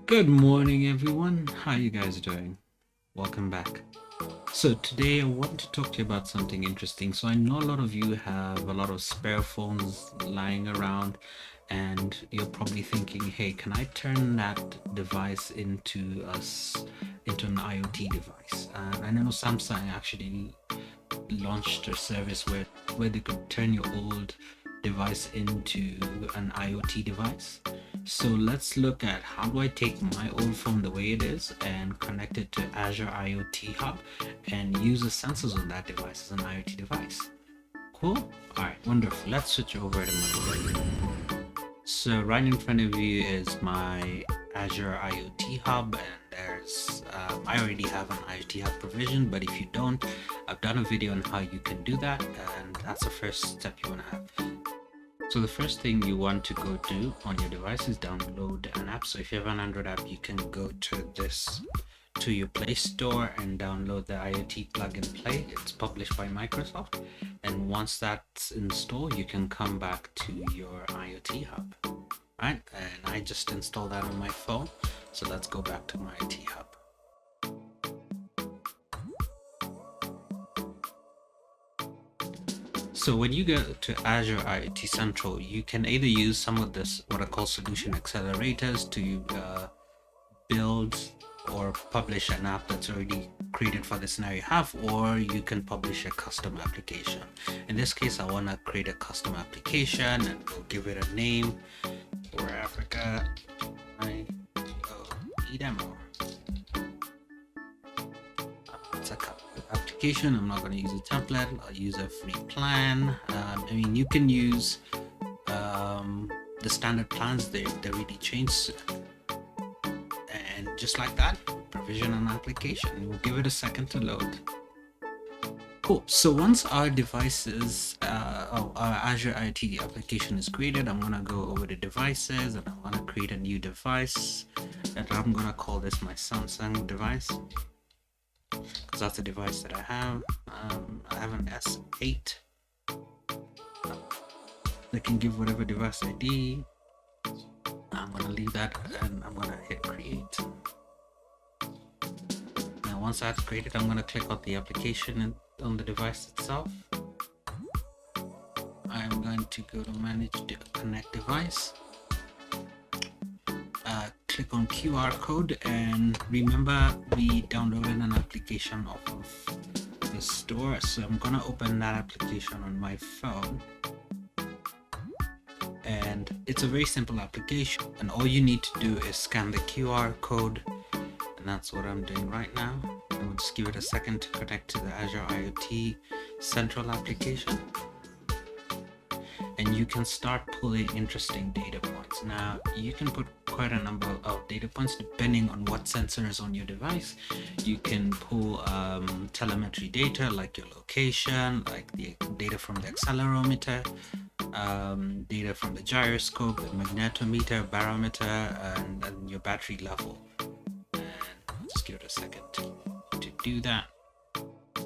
Good morning, everyone. How you guys doing? Welcome back. So today I want to talk to you about something interesting. So I know a lot of you have a lot of spare phones lying around and you're probably thinking, hey, can I turn that device into an IoT device? I know Samsung actually launched a service where they could turn your old device into an IoT device. So let's look at how do I take my old phone the way it is and connect it to Azure IoT Hub and use the sensors on that device as an IoT device. Cool? Alright, wonderful. Let's switch over to my device. So right in front of you is my Azure IoT Hub, and there's I already have an IoT Hub provision, but if you don't, I've done a video on how you can do that, and that's the first step you want to have. So the first thing you want to go do on your device is download an app. So if you have an Android app, you can go to your Play Store and download the IoT plug and play. It's published by Microsoft. And once that's installed, you can come back to your IoT Hub. Right? And I just installed that on my phone. So let's go back to my IoT Hub. So when you go to Azure IoT Central, you can either use some of this, what I call solution accelerators, to build or publish an app that's already created for the scenario you have, or you can publish a custom application. In this case, I want to create a custom application and we'll give it a name for Africa IoT demo. It's a application. I'm not going to use a template. I'll use a free plan. I mean, you can use the standard plans. They really change, and just like that, provision an application. We'll give it a second to load. Cool. So once our devices, our Azure IoT application is created, I'm gonna go over to devices and I'm gonna create a new device, and I'm gonna call this my Samsung device, because that's the device that I have. I have an S8. I can give whatever device ID. I'm gonna leave that and I'm gonna hit create. Now once that's created, I'm gonna click on the application on the device itself. I'm going to go to manage the connect device. Click on QR code, and remember we downloaded an application off of the store, so I'm gonna open that application on my phone. And it's a very simple application, and all you need to do is scan the QR code, and that's what I'm doing right now. And we'll just give it a second to connect to the Azure IoT Central application, and you can start pulling interesting data points. Now you can put quite a number of data points depending on what sensor is on your device. You can pull telemetry data like your location, like the data from the accelerometer, data from the gyroscope, the magnetometer, barometer, and your battery level. And I'll just give it a second to do that.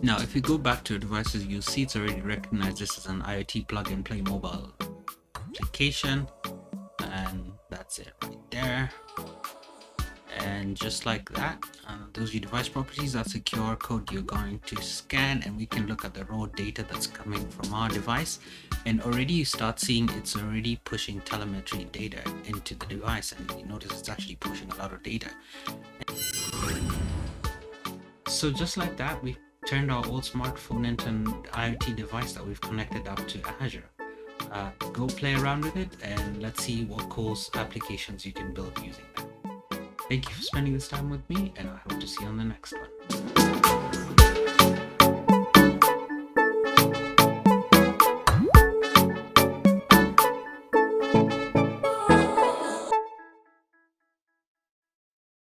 Now if you go back to your devices, you'll see it's already recognized this as an IoT plug and play mobile application, and that's it right there. And just like that, those are your device properties. That's a QR code you're going to scan, and we can look at the raw data that's coming from our device, and already you start seeing it's already pushing telemetry data into the device, and you notice it's actually pushing a lot of data. So just like that, we turned our old smartphone into an IoT device that we've connected up to Azure. Go play around with it and let's see what cool applications you can build using that. Thank you for spending this time with me, and I hope to see you on the next one.